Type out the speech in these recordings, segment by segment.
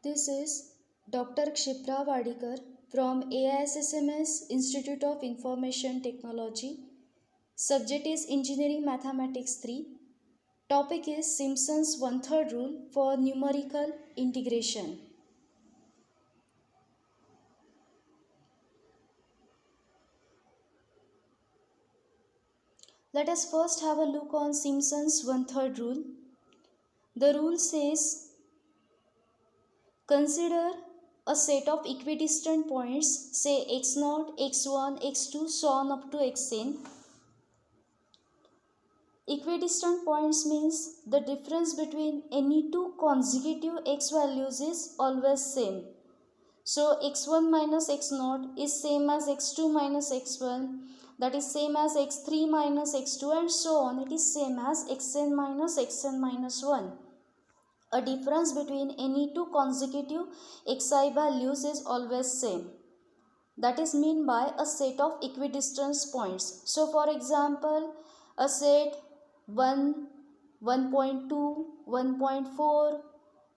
This is Dr. Kshipra Wadikar from AISSMS Institute of Information Technology. Subject is Engineering Mathematics 3. Topic is Simpson's one-third rule for numerical integration. Let us first have a look on Simpson's one-third rule. The rule says, consider a set of equidistant points, say x0, x1, x2, so on up to xn. Equidistant points means the difference between any two consecutive x values is always same. So x1 minus x0 is same as x2 minus x1, that is same as x3 minus x2, and so on. It is same as xn minus 1. A difference between any two consecutive xi values is always same. That is meant by a set of equidistance points. So for example, a set 1, 1.2, 1.4,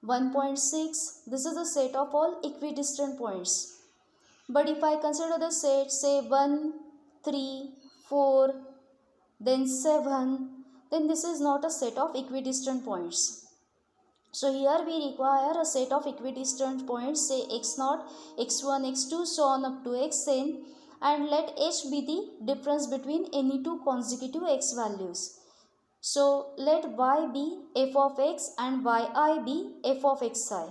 1.6, this is a set of all equidistant points. But if I consider the set, say 1, 3, 4, then 7, then this is not a set of equidistant points. So here we require a set of equidistant points, say x0, x1, x2, so on up to xn, and let h be the difference between any two consecutive x values. So let y be f of x and yi be f of xi.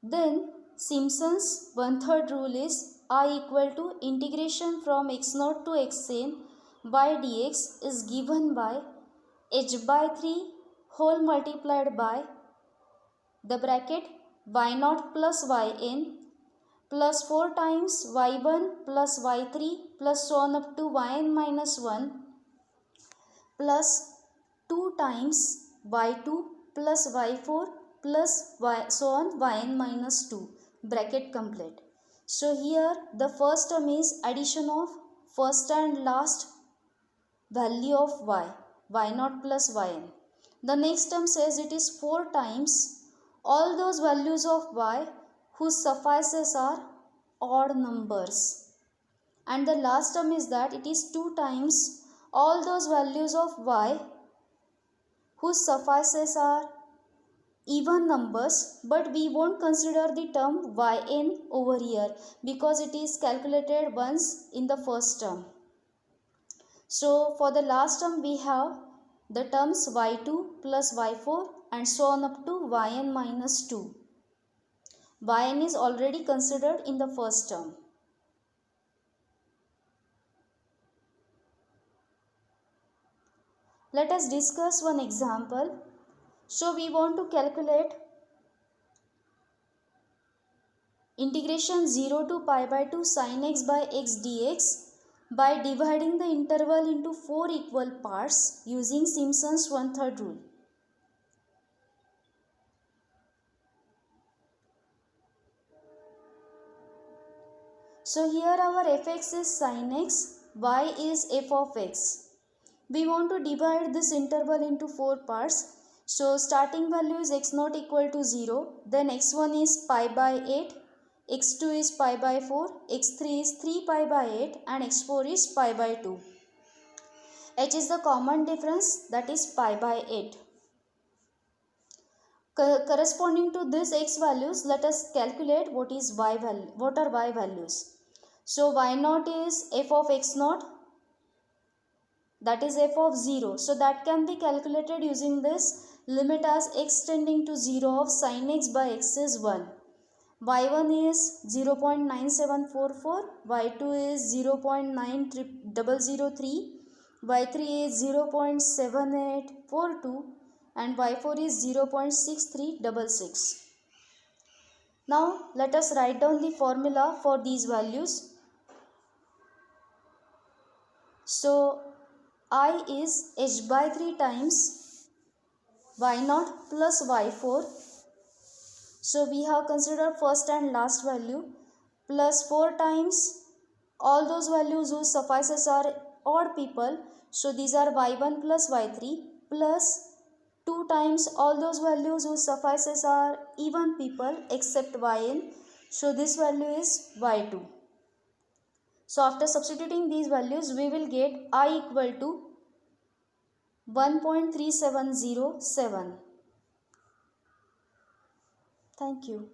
Then Simpson's one-third rule is I equal to integration from x0 to xn by dx is given by h by 3 whole multiplied by the bracket y0 plus yn plus 4 times y1 plus y3 plus so on up to yn minus 1 plus 2 times y2 plus y4 plus so on yn minus 2 bracket complete. So here the first term is addition of first and last value of y0 plus yn. The next term says it is 4 times all those values of y whose suffices are odd numbers. And the last term is that it is 2 times all those values of y whose suffices are even numbers, but we won't consider the term yn over here because it is calculated once in the first term. So for the last term we have the terms y2 plus y4 and so on up to yn minus 2. Yn is already considered in the first term. Let us discuss one example. So we want to calculate integration 0 to pi by 2 sin x by x dx by dividing the interval into 4 equal parts using Simpson's one-third rule. So here our fx is sin x, y is f of x. We want to divide this interval into 4 parts. So starting value is x0 equal to 0, then x1 is pi by 8, x2 is pi by 4, x3 is 3 pi by 8 and x4 is pi by 2. H is the common difference, that is pi by 8. Corresponding to this x values, let us calculate what are y values. So y0 is f of x0, that is f of 0. So that can be calculated using this limit as x tending to 0 of sin x by x is 1. y1 is 0.9744, y2 is 0.9003, y3 is 0.7842 and y4 is 0.6366. Now let us write down the formula for these values. So I is h by 3 times y0 plus y4. So we have considered first and last value plus 4 times all those values whose suffices are odd people. So these are y1 plus y3 plus 2 times all those values whose suffices are even people except yn. So this value is y2. So after substituting these values, we will get I equal to 1.3707. Thank you.